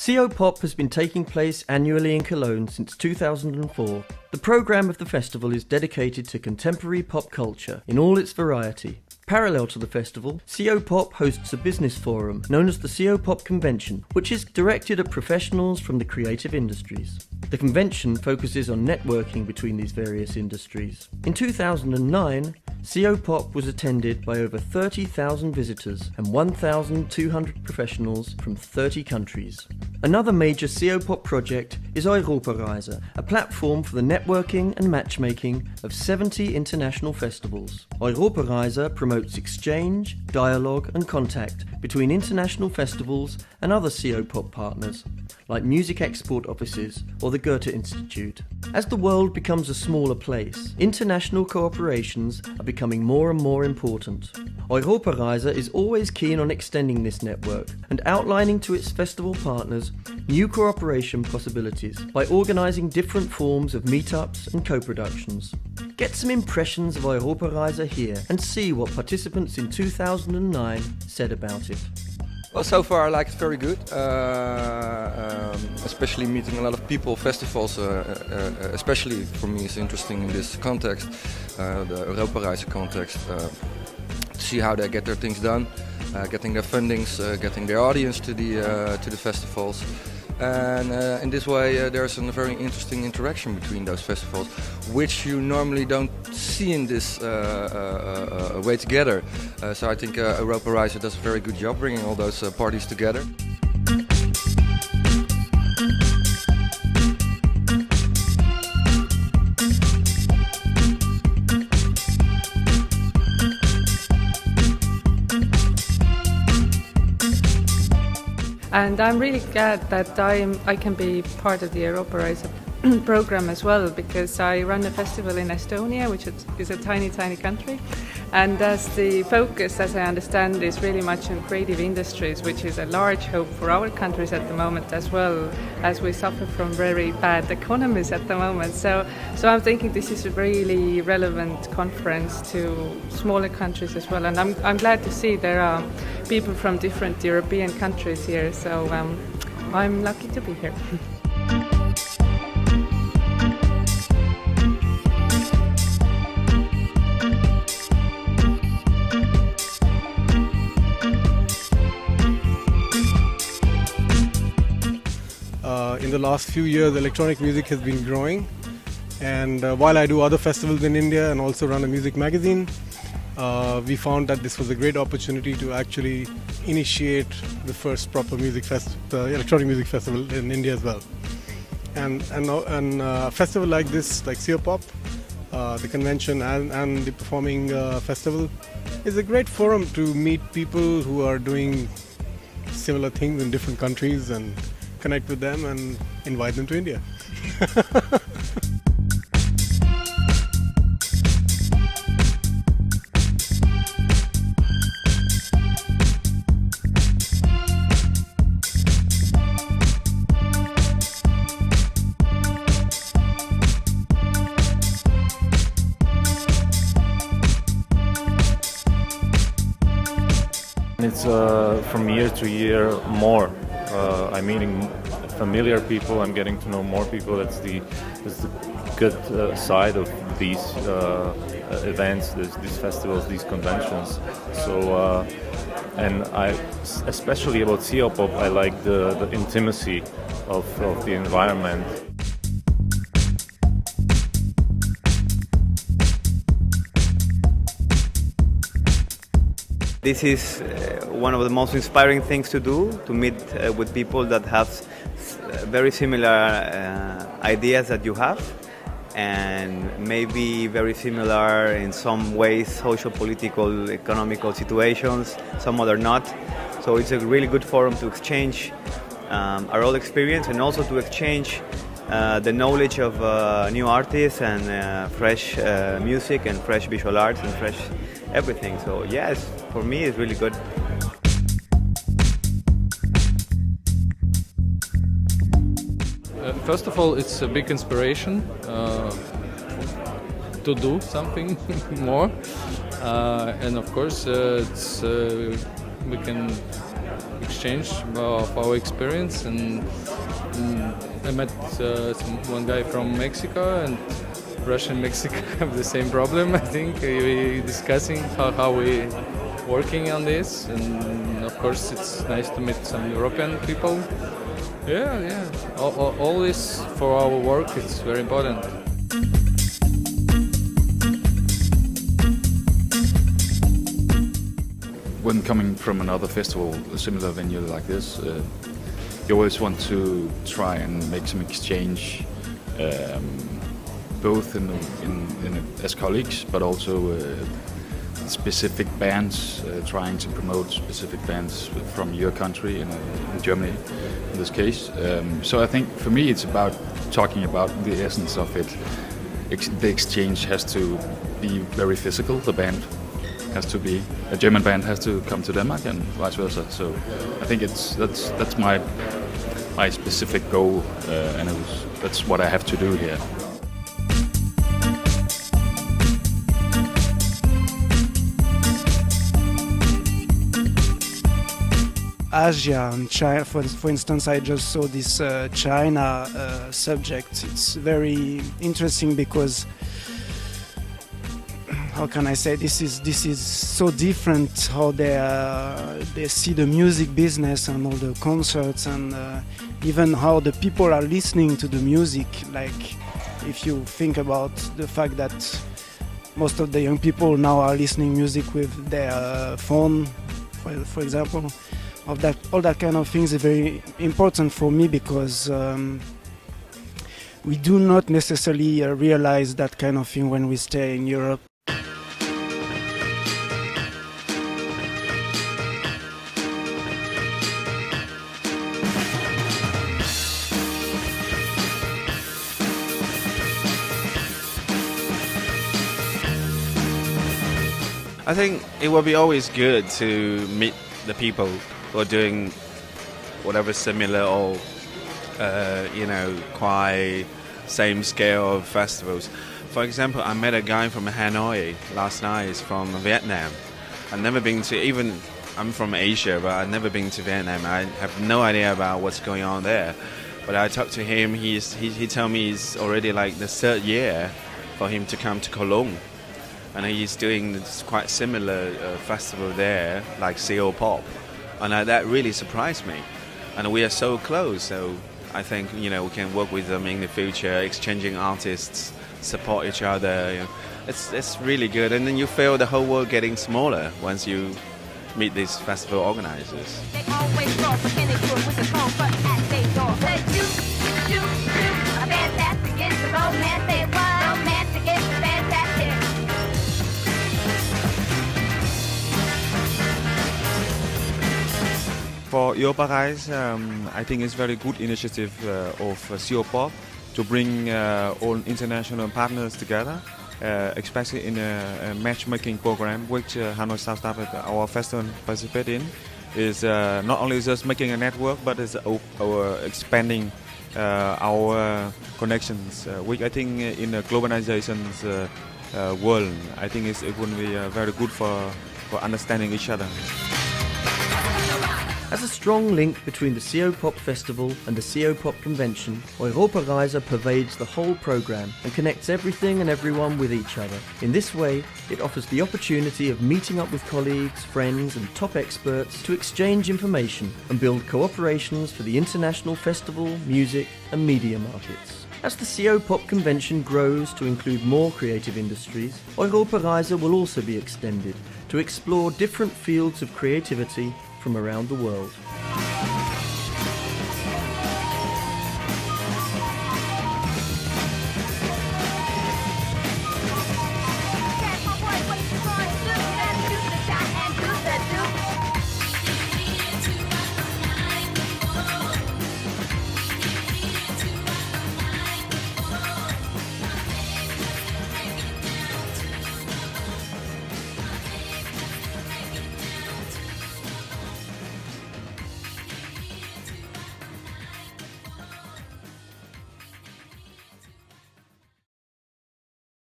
CO Pop has been taking place annually in Cologne since 2004. The programme of the festival is dedicated to contemporary pop culture in all its variety. Parallel to the festival, CO Pop hosts a business forum known as the CO Pop Convention, which is directed at professionals from the creative industries. The convention focuses on networking between these various industries. In 2009, CO Pop was attended by over 30,000 visitors and 1,200 professionals from 30 countries. Another major CO Pop project is Europareise, a platform for the networking and matchmaking of 70 international festivals. Europareise promotes exchange, dialogue and contact between international festivals and other CO Pop partners, like music export offices or the Goethe Institute. As the world becomes a smaller place, international cooperations are becoming more and more important. Europareise is always keen on extending this network and outlining to its festival partners new cooperation possibilities by organising different forms of meetups and co-productions. Get some impressions of Europareise here and see what participants in 2009 said about it. Well, so far I like it very good, especially meeting a lot of people. Festivals, especially for me, is interesting in this context, the Europareise context, to see how they get their things done, getting their fundings, getting their audience to the festivals. And in this way there's a very interesting interaction between those festivals, which you normally don't see in this way together. So I think Europareise does a very good job bringing all those parties together. And I'm really glad that I can be part of the Europareise program as well, because I run a festival in Estonia, which is a tiny country, and as the focus, as I understand, is really much on creative industries, which is a large hope for our countries at the moment, as well as we suffer from very bad economies at the moment. So I'm thinking this is a really relevant conference to smaller countries as well, and I'm glad to see there are people from different European countries here, so I'm lucky to be here. In the last few years, electronic music has been growing, and while I do other festivals in India and also run a music magazine, we found that this was a great opportunity to actually initiate the first proper electronic music festival in India as well. And a festival like this, like CO Pop, the convention and the performing festival, is a great forum to meet people who are doing similar things in different countries and connect with them and invite them to India. It's from year to year more. I'm meeting familiar people. I'm getting to know more people. That's the good side of these events, these festivals, these conventions. So, and especially about CO Pop, I like the intimacy of the environment. This is one of the most inspiring things to do, to meet with people that have very similar ideas that you have, and maybe very similar in some ways, social, political, economical situations, some other not. So it's a really good forum to exchange our old experience, and also to exchange the knowledge of new artists and fresh music and fresh visual arts and fresh everything. So yes, for me it's really good. First of all, it's a big inspiration to do something more, and of course it's we can exchange of our experience. And I met one guy from Mexico, and Russia and Mexico have the same problem. I think we discussing how we working on this, and of course it's nice to meet some European people. Yeah. All this for our work, it's very important. When coming from another festival, a similar venue like this, you always want to try and make some exchange, both as colleagues, but also specific bands, trying to promote specific bands from your country, in Germany in this case. So I think for me it's about talking about the essence of it. The exchange has to be very physical. The band has to be, a German band has to come to Denmark and vice versa. So I think that's my specific goal, and that's what I have to do here. Asia and China, for instance, I just saw this China subject. It's very interesting because, how can I say, this is so different how they see the music business and all the concerts, and even how the people are listening to the music. Like, if you think about the fact that most of the young people now are listening music with their phone, for example. All that kind of things is very important for me, because we do not necessarily realize that kind of thing when we stay in Europe. I think it will be always good to meet the people who are doing whatever similar or quite same scale of festivals. For example, I met a guy from Hanoi last night. He's from Vietnam. I've never been to, even I'm from Asia, but I've never been to Vietnam. I have no idea about what's going on there. But I talked to him. He told me it's already like the third year for him to come to Cologne. And he's doing this quite similar festival there, like CO Pop. And that really surprised me. And we are so close, so I think we can work with them in the future, exchanging artists, support each other. It's really good, and then you feel the whole world getting smaller once you meet these festival organizers. For Europareise, I think it's a very good initiative of CO Pop to bring all international partners together, especially in a matchmaking program which Hanoi South Startup, our festival, participate in. Is not only just making a network, but it's expanding our connections, which I think in the globalization's world, I think it would be very good for understanding each other. As a strong link between the CO Pop Festival and the CO Pop Convention, Europareise pervades the whole programme and connects everything and everyone with each other. In this way, it offers the opportunity of meeting up with colleagues, friends and top experts to exchange information and build cooperations for the international festival, music and media markets. As the CO Pop Convention grows to include more creative industries, Europareise will also be extended to explore different fields of creativity from around the world.